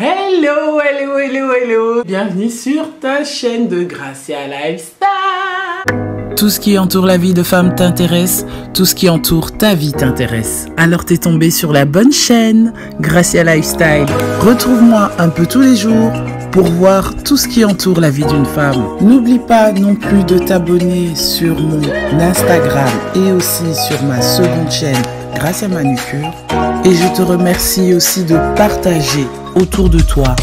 Hello, hello, hello, hello. Bienvenue sur ta chaîne de Gracia Lifestyle. Tout ce qui entoure la vie de femme t'intéresse, tout ce qui entoure ta vie t'intéresse. Alors t'es tombé sur la bonne chaîne, Gracia Lifestyle. Retrouve-moi un peu tous les jours pour voir tout ce qui entoure la vie d'une femme. N'oublie pas non plus de t'abonner sur mon Instagram et aussi sur ma seconde chaîne, Gracia Manucure. Et je te remercie aussi de partager autour de toi.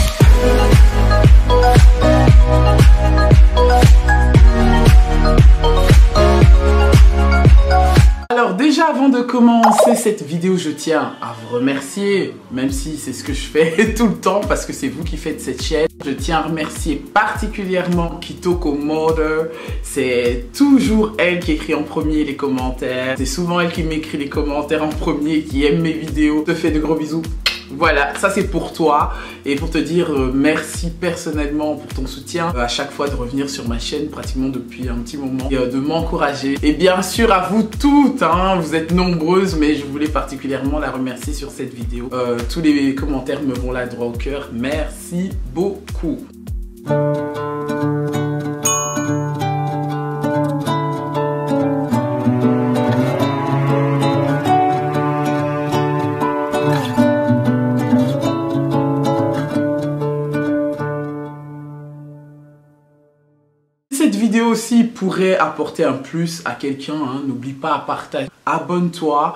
Alors déjà avant de commencer cette vidéo, je tiens à vous remercier, même si c'est ce que je fais tout le temps parce que c'est vous qui faites cette chaîne. Je tiens à remercier particulièrement Kitoko Mother. C'est toujours elle qui écrit en premier les commentaires. C'est souvent elle qui m'écrit les commentaires en premier, qui aime mes vidéos. Je te fais de gros bisous. Voilà, ça c'est pour toi et pour te dire merci personnellement pour ton soutien à chaque fois de revenir sur ma chaîne pratiquement depuis un petit moment et de m'encourager. Et bien sûr à vous toutes, hein, vous êtes nombreuses mais je voulais particulièrement la remercier sur cette vidéo. Tous les commentaires me vont là droit au cœur, merci beaucoup. Cette vidéo aussi pourrait apporter un plus à quelqu'un, hein. N'oublie pas à partager. Abonne-toi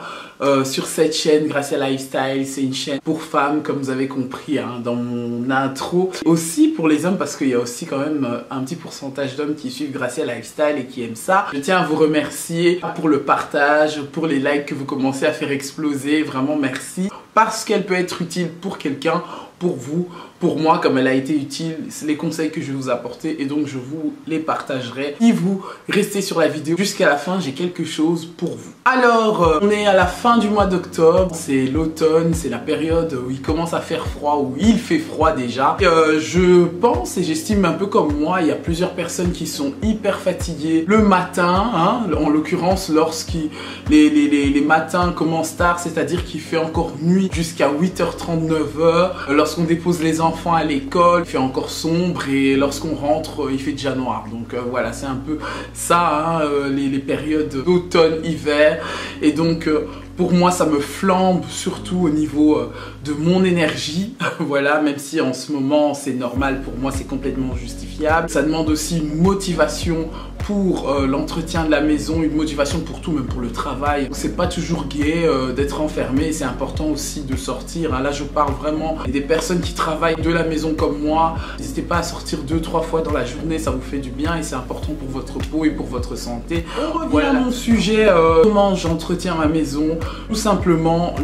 sur cette chaîne Gracia Lifestyle, c'est une chaîne pour femmes comme vous avez compris hein, dans mon intro. Aussi pour les hommes parce qu'il y a aussi quand même un petit pourcentage d'hommes qui suivent Gracia Lifestyle et qui aiment ça. Je tiens à vous remercier pour le partage, pour les likes que vous commencez à faire exploser, vraiment merci. Parce qu'elle peut être utile pour quelqu'un, pour vous, pour moi comme elle a été utile, c'est les conseils que je vais vous apporter et donc je vous les partagerai. Si vous restez sur la vidéo jusqu'à la fin, j'ai quelque chose pour vous. Alors, on est à la fin du mois d'octobre, c'est l'automne, c'est la période où il commence à faire froid, où il fait froid déjà. Et, je pense et j'estime un peu comme moi, il y a plusieurs personnes qui sont hyper fatiguées le matin, hein, en l'occurrence lorsque les matins commencent tard, c'est-à-dire qu'il fait encore nuit jusqu'à 8h30, 9h. Lorsqu'on dépose les enfants à l'école, il fait encore sombre et lorsqu'on rentre, il fait déjà noir. Donc voilà, c'est un peu ça, hein, les périodes d'automne-hiver. Et donc pour moi ça me flambe surtout au niveau de mon énergie. Voilà, même si en ce moment c'est normal, pour moi c'est complètement justifiable. Ça demande aussi une motivation pour l'entretien de la maison, une motivation pour tout, même pour le travail. C'est pas toujours gai d'être enfermé, c'est important aussi de sortir, hein. Là je parle vraiment des personnes qui travaillent de la maison comme moi. N'hésitez pas à sortir 2-3 fois dans la journée, ça vous fait du bien et c'est important pour votre peau et pour votre santé. On revient à mon sujet, comment j'entretiens ma maison. Tout simplement,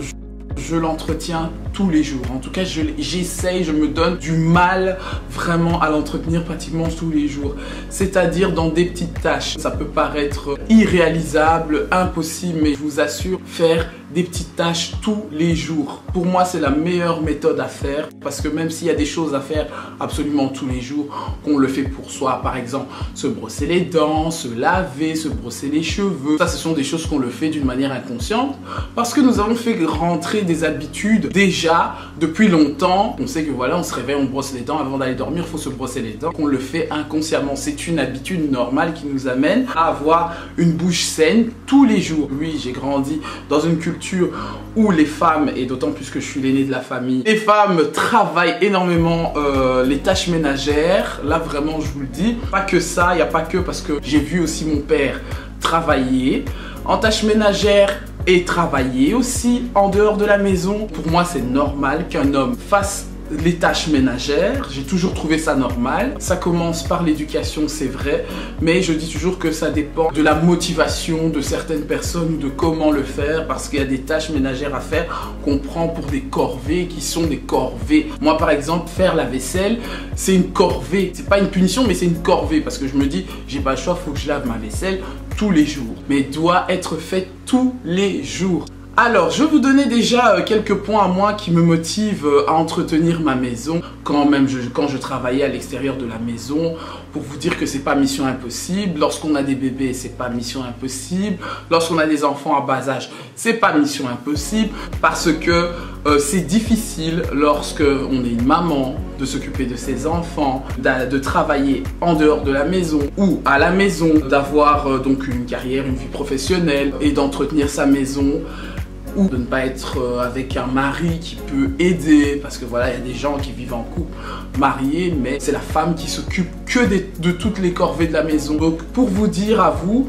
je l'entretiens tous les jours. En tout cas, j'essaye, je me donne du mal vraiment à l'entretenir pratiquement tous les jours. C'est-à-dire dans des petites tâches. Ça peut paraître irréalisable, impossible, mais je vous assure, faire des petites tâches tous les jours. Pour moi, c'est la meilleure méthode à faire parce que même s'il y a des choses à faire absolument tous les jours, qu'on le fait pour soi, par exemple, se brosser les dents, se laver, se brosser les cheveux. Ça, ce sont des choses qu'on le fait d'une manière inconsciente parce que nous avons fait rentrer des habitudes déjà depuis longtemps. On sait que voilà, on se réveille, on brosse les dents avant d'aller dormir, il faut se brosser les dents. On le fait inconsciemment. C'est une habitude normale qui nous amène à avoir une bouche saine tous les jours. Oui, j'ai grandi dans une culture où les femmes, et d'autant plus que je suis l'aîné de la famille, les femmes travaillent énormément les tâches ménagères. Là vraiment, je vous le dis, pas que ça, il n'y a pas que, parce que j'ai vu aussi mon père travailler en tâches ménagères et travailler aussi en dehors de la maison. Pour moi, c'est normal qu'un homme fasse les tâches ménagères, j'ai toujours trouvé ça normal. Ça commence par l'éducation, c'est vrai, mais je dis toujours que ça dépend de la motivation de certaines personnes ou de comment le faire, parce qu'il y a des tâches ménagères à faire qu'on prend pour des corvées qui sont des corvées. Moi par exemple, faire la vaisselle, c'est une corvée. C'est pas une punition, mais c'est une corvée, parce que je me dis, j'ai pas le choix, faut que je lave ma vaisselle tous les jours, mais doit être faite tous les jours. Alors, je vais vous donner déjà quelques points à moi qui me motivent à entretenir ma maison quand je travaillais à l'extérieur de la maison, pour vous dire que c'est pas mission impossible. Lorsqu'on a des bébés, c'est pas mission impossible. Lorsqu'on a des enfants à bas âge, c'est pas mission impossible, parce que c'est difficile lorsque on est une maman de s'occuper de ses enfants, de travailler en dehors de la maison ou à la maison, d'avoir donc une carrière, une vie professionnelle et d'entretenir sa maison, ou de ne pas être avec un mari qui peut aider, parce que voilà, il y a des gens qui vivent en couple mariés, mais c'est la femme qui s'occupe que de toutes les corvées de la maison. Donc pour vous dire à vous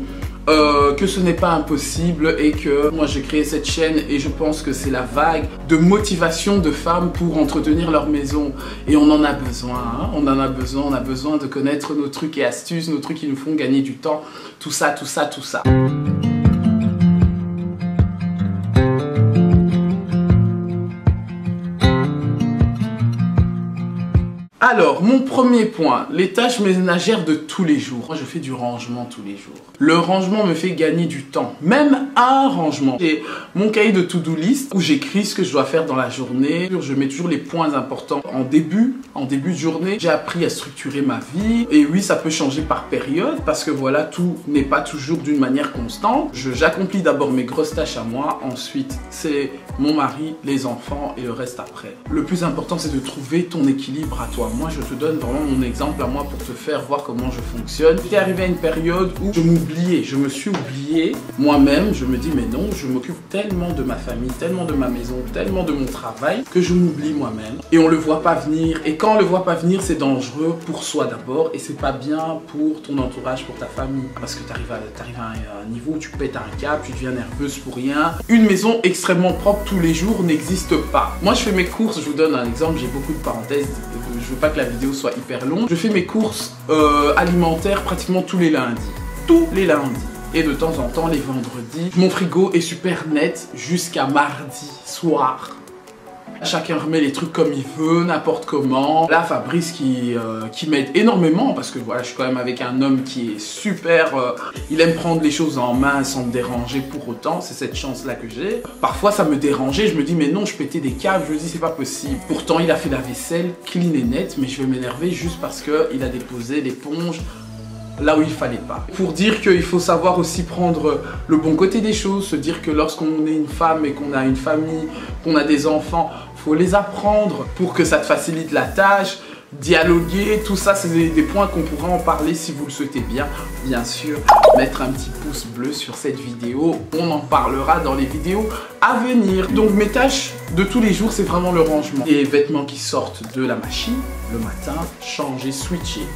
que ce n'est pas impossible et que moi j'ai créé cette chaîne et je pense que c'est la vague de motivation de femmes pour entretenir leur maison, et on en a besoin, hein, on a besoin de connaître nos trucs et astuces, nos trucs qui nous font gagner du temps, tout ça. Alors, mon premier point, les tâches ménagères de tous les jours. Moi, je fais du rangement tous les jours. Le rangement me fait gagner du temps. Même un rangement. J'ai mon cahier de to-do list où j'écris ce que je dois faire dans la journée. Je mets toujours les points importants en début de journée. J'ai appris à structurer ma vie. Et oui, ça peut changer par période parce que voilà, tout n'est pas toujours d'une manière constante. J'accomplis d'abord mes grosses tâches à moi. Ensuite, c'est mon mari, les enfants et le reste après. Le plus important, c'est de trouver ton équilibre à toi. Moi, je te donne vraiment mon exemple à moi pour te faire voir comment je fonctionne. J'étais arrivé à une période où je m'oubliais, je me suis oublié moi-même. Je me dis, mais non, je m'occupe tellement de ma famille, tellement de ma maison, tellement de mon travail que je m'oublie moi-même. Et on le voit pas venir. Et quand on le voit pas venir, c'est dangereux pour soi d'abord et c'est pas bien pour ton entourage, pour ta famille. Parce que tu arrives à un niveau où tu pètes un câble, tu deviens nerveuse pour rien. Une maison extrêmement propre tous les jours n'existe pas. Moi, je fais mes courses, je vous donne un exemple, j'ai beaucoup de parenthèses. Je veux pas que la vidéo soit hyper longue. Je fais mes courses alimentaires pratiquement tous les lundis. Tous les lundis. Et de temps en temps, les vendredis, mon frigo est super net jusqu'à mardi soir. Chacun remet les trucs comme il veut, n'importe comment. Là, Fabrice qui m'aide énormément parce que voilà, je suis quand même avec un homme qui est super... il aime prendre les choses en main sans me déranger pour autant. C'est cette chance-là que j'ai. Parfois, ça me dérangeait. Je me dis, mais non, je pétais des câbles. Je me dis, c'est pas possible. Pourtant, il a fait la vaisselle clean et net, mais je vais m'énerver juste parce qu'il a déposé l'éponge là où il fallait pas. Pour dire qu'il faut savoir aussi prendre le bon côté des choses, se dire que lorsqu'on est une femme et qu'on a une famille, qu'on a des enfants, faut les apprendre pour que ça te facilite la tâche, dialoguer, tout ça c'est des points qu'on pourra en parler si vous le souhaitez bien sûr, mettre un petit pouce bleu sur cette vidéo, on en parlera dans les vidéos à venir. Donc mes tâches de tous les jours, c'est vraiment le rangement. Les vêtements qui sortent de la machine le matin, changer, switcher.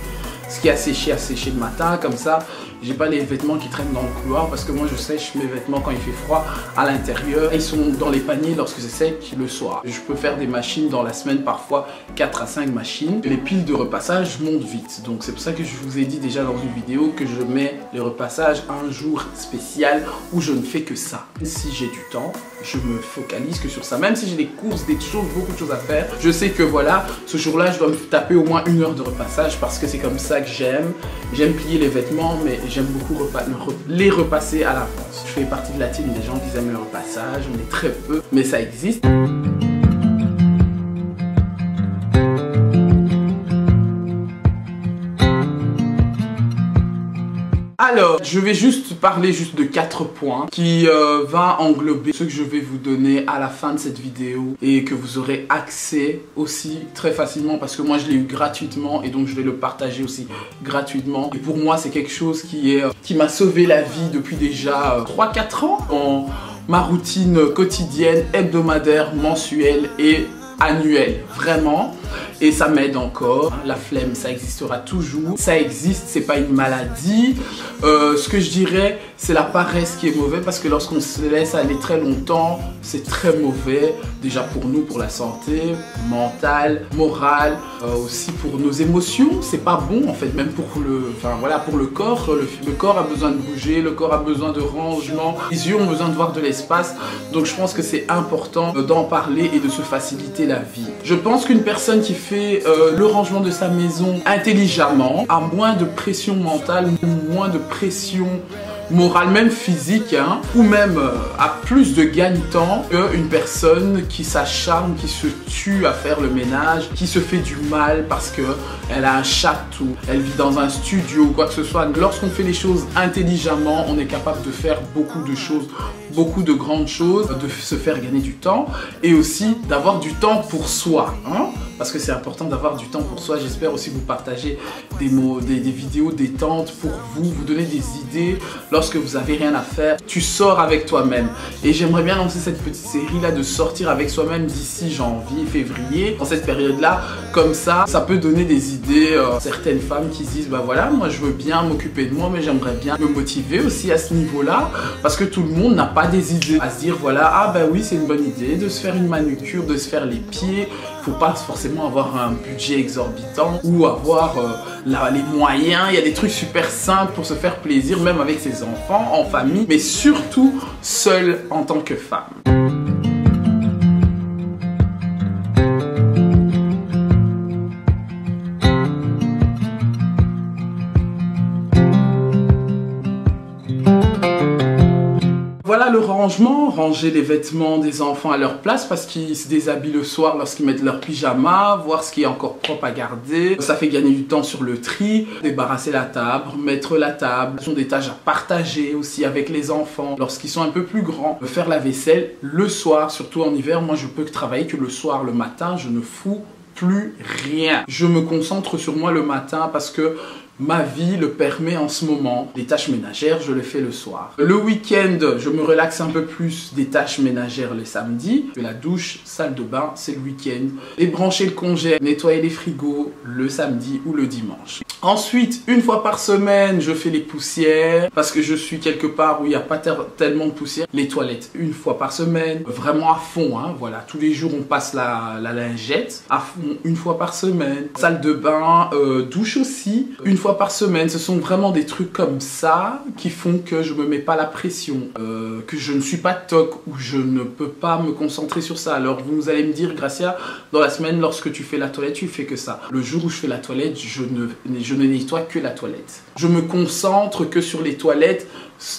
Ce qui est asséché le matin, comme ça, j'ai pas les vêtements qui traînent dans le couloir parce que moi je sèche mes vêtements quand il fait froid à l'intérieur. Ils sont dans les paniers lorsque c'est sec le soir. Je peux faire des machines dans la semaine, parfois 4 à 5 machines. Les piles de repassage montent vite. Donc c'est pour ça que je vous ai dit déjà dans une vidéo que je mets les repassages un jour spécial où je ne fais que ça. Si j'ai du temps, je me focalise que sur ça. Même si j'ai des courses, des choses, beaucoup de choses à faire, je sais que voilà, ce jour-là, je dois me taper au moins 1 heure de repassage parce que c'est comme ça que j'aime. J'aime plier les vêtements, mais j'aime beaucoup les repasser à l'avance. Je fais partie de la team des gens qui aiment le repassage, on est très peu, mais ça existe. Alors, je vais juste parler de 4 points qui va englober ce que je vais vous donner à la fin de cette vidéo et que vous aurez accès aussi très facilement parce que moi je l'ai eu gratuitement et donc je vais le partager aussi gratuitement. Et pour moi c'est quelque chose qui m'a sauvé la vie depuis déjà 3-4 ans dans ma routine quotidienne, hebdomadaire, mensuelle et annuelle, vraiment. Et ça m'aide encore. La flemme, ça existera toujours. Ça existe, c'est pas une maladie. Ce que je dirais, c'est la paresse qui est mauvaise parce que lorsqu'on se laisse aller très longtemps, c'est très mauvais. Déjà pour nous, pour la santé mentale, morale, aussi pour nos émotions. C'est pas bon en fait, même pour pour le corps. Le corps a besoin de bouger, le corps a besoin de rangement. Les yeux ont besoin de voir de l'espace. Donc je pense que c'est important d'en parler et de se faciliter la vie. Je pense qu'une personne qui fait le rangement de sa maison intelligemment a moins de pression mentale, moins de pression morale, même physique, hein, ou même a plus de gagne-temps qu'une personne qui s'acharne, qui se tue à faire le ménage, qui se fait du mal parce qu'elle a un château, elle vit dans un studio, quoi que ce soit. Lorsqu'on fait les choses intelligemment, on est capable de faire beaucoup de choses beaucoup de grandes choses, de se faire gagner du temps et aussi d'avoir du temps pour soi, hein, parce que c'est important d'avoir du temps pour soi. J'espère aussi vous partager des vidéos détentes pour vous donner des idées lorsque vous avez rien à faire. Tu sors avec toi-même et j'aimerais bien lancer cette petite série là de sortir avec soi-même d'ici janvier, février, dans cette période là, comme ça peut donner des idées à certaines femmes qui se disent bah voilà, moi je veux bien m'occuper de moi mais j'aimerais bien me motiver aussi à ce niveau là, parce que tout le monde n'a pas des idées à se dire voilà, ah bah oui c'est une bonne idée de se faire une manucure, de se faire les pieds. Il faut pas forcément avoir un budget exorbitant ou avoir les moyens. Il y a des trucs super simples pour se faire plaisir, même avec ses enfants, en famille, mais surtout seule en tant que femme. Voilà le rangement, ranger les vêtements des enfants à leur place parce qu'ils se déshabillent le soir lorsqu'ils mettent leur pyjama, voir ce qui est encore propre à garder. Ça fait gagner du temps sur le tri, débarrasser la table, remettre la table. Ce sont des tâches à partager aussi avec les enfants lorsqu'ils sont un peu plus grands. Faire la vaisselle le soir, surtout en hiver. Moi je peux travailler que le soir, le matin, je ne fous plus rien. Je me concentre sur moi le matin parce que ma vie le permet en ce moment. Les tâches ménagères, je les fais le soir. Le week-end, je me relaxe un peu plus des tâches ménagères le samedi. La douche, salle de bain, c'est le week-end. Débrancher le congèle, nettoyer les frigos le samedi ou le dimanche. Ensuite, une fois par semaine, je fais les poussières parce que je suis quelque part où il n'y a pas tellement de poussière. Les toilettes, une fois par semaine, vraiment à fond, hein, voilà. Tous les jours, on passe la lingette à fond, une fois par semaine. Salle de bain, douche aussi, une fois par semaine. Ce sont vraiment des trucs comme ça qui font que je me mets pas la pression, que je ne suis pas toc ou je ne peux pas me concentrer sur ça. Alors vous allez me dire, Gracia, dans la semaine, lorsque tu fais la toilette, tu fais que ça. Le jour où je fais la toilette, je ne nettoie que la toilette. Je me concentre que sur les toilettes,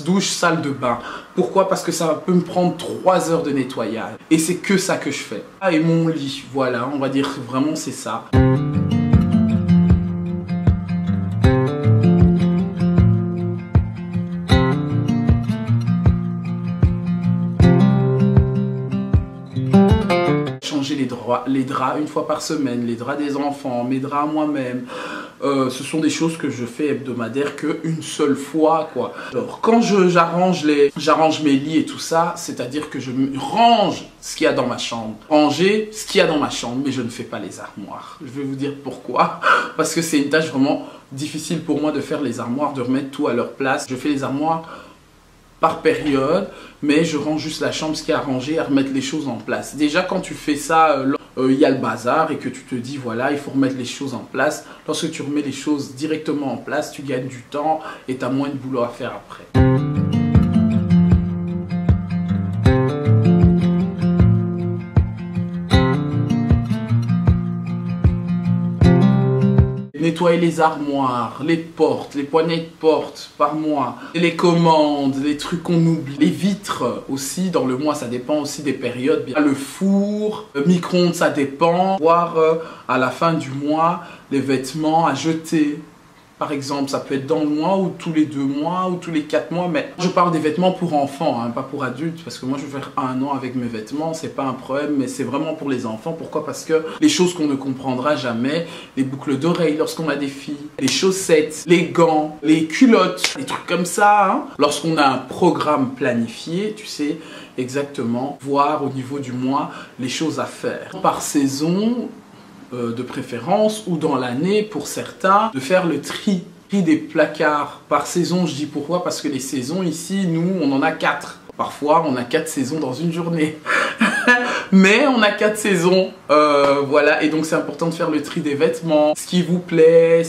douche, salle de bain. Pourquoi? Parce que ça peut me prendre 3 heures de nettoyage. Et c'est que ça que je fais. Ah, et mon lit, voilà, on va dire vraiment c'est ça. Changer les draps une fois par semaine, les draps des enfants, mes draps moi-même. Ce sont des choses que je fais hebdomadaire qu'une seule fois, quoi. Alors, quand j'arrange mes lits et tout ça, c'est-à-dire que je range ce qu'il y a dans ma chambre. Ranger ce qu'il y a dans ma chambre, mais je ne fais pas les armoires. Je vais vous dire pourquoi. Parce que c'est une tâche vraiment difficile pour moi de faire les armoires, de remettre tout à leur place. Je fais les armoires par période, mais je range juste la chambre, ce qui est à ranger, à remettre les choses en place. Déjà, quand tu fais ça, il y a le bazar et que tu te dis, voilà, il faut remettre les choses en place. Lorsque tu remets les choses directement en place, tu gagnes du temps et tu as moins de boulot à faire après. Nettoyer les armoires, les portes, les poignées de porte par mois, les commandes, les trucs qu'on oublie, les vitres aussi, dans le mois ça dépend aussi des périodes, le four, le micro-ondes ça dépend, voire à la fin du mois, les vêtements à jeter. Par exemple, ça peut être dans le mois ou tous les 2 mois ou tous les 4 mois, mais je parle des vêtements pour enfants, hein, pas pour adultes, parce que moi je vais faire 1 an avec mes vêtements, c'est pas un problème, mais c'est vraiment pour les enfants. Pourquoi? Parce que les choses qu'on ne comprendra jamais, les boucles d'oreilles lorsqu'on a des filles, les chaussettes, les gants, les culottes, des trucs comme ça, hein. Lorsqu'on a un programme planifié, tu sais exactement, voir au niveau du mois les choses à faire. Par saison, de préférence, ou dans l'année pour certains, de faire le tri des placards par saison. Je dis pourquoi? Parce que les saisons ici, nous, on en a 4. Parfois, on a 4 saisons dans une journée. Mais on a 4 saisons, voilà, et donc c'est important de faire le tri des vêtements, ce qui vous plaît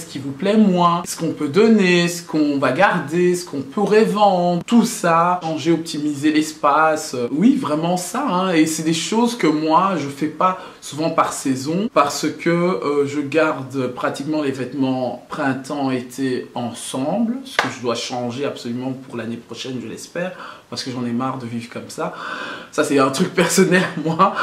moins, ce qu'on peut donner, ce qu'on va garder, ce qu'on pourrait vendre, tout ça, changer, optimiser l'espace, oui, vraiment ça, hein, et c'est des choses que moi, je fais pas souvent par saison, parce que je garde pratiquement les vêtements printemps-été ensemble, ce que je dois changer absolument pour l'année prochaine, je l'espère, parce que j'en ai marre de vivre comme ça. Ça, c'est un truc personnel, moi.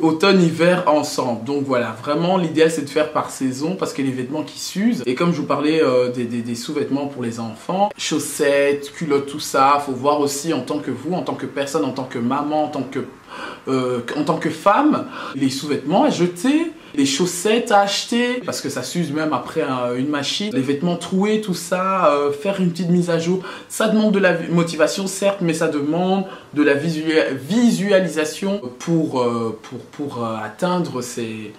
Automne-hiver ensemble. Donc voilà, vraiment, l'idéal, c'est de faire par saison, parce que les vêtements qui s'usent. Et comme je vous parlais des sous-vêtements pour les enfants, chaussettes, culottes, tout ça, faut voir aussi en tant que vous, en tant que personne, en tant que maman, en tant que femme, les sous-vêtements à jeter, les chaussettes à acheter, parce que ça s'use même après une machine, les vêtements troués, tout ça, faire une petite mise à jour. Ça demande de la motivation, certes, mais ça demande de la visualisation pour atteindre ces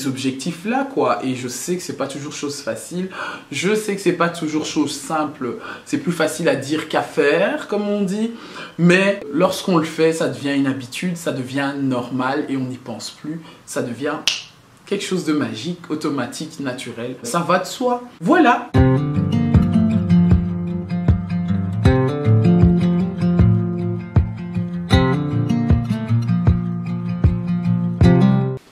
objectifs-là, quoi. Et je sais que c'est pas toujours chose facile, je sais que c'est pas toujours chose simple, c'est plus facile à dire qu'à faire, comme on dit, mais lorsqu'on le fait, ça devient une habitude, ça devient normal et on n'y pense plus, ça devient quelque chose de magique, automatique, naturel. Ça va de soi. Voilà.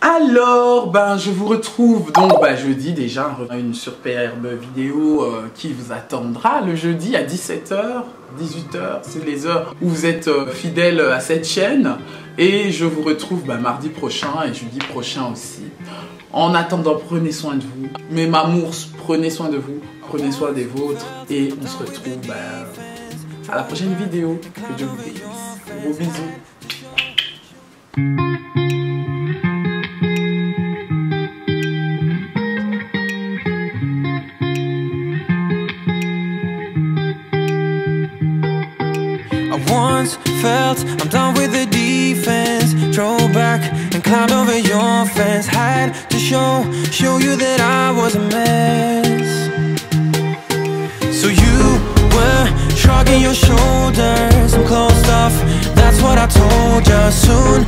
Alors, je vous retrouve donc jeudi déjà, une superbe vidéo qui vous attendra le jeudi à 17h, 18h, c'est les heures où vous êtes fidèles à cette chaîne. Et je vous retrouve mardi prochain et jeudi prochain aussi. En attendant, prenez soin de vous. Mes mamours, prenez soin de vous, prenez soin des vôtres. Et on se retrouve à la prochaine vidéo. Que Dieu vous bénisse. Gros bisous. Once felt I'm done with the defense. Drove back and climbed over your fence. Had to show you that I was a mess. So you were shrugging your shoulders. I'm closed off, that's what I told you. Soon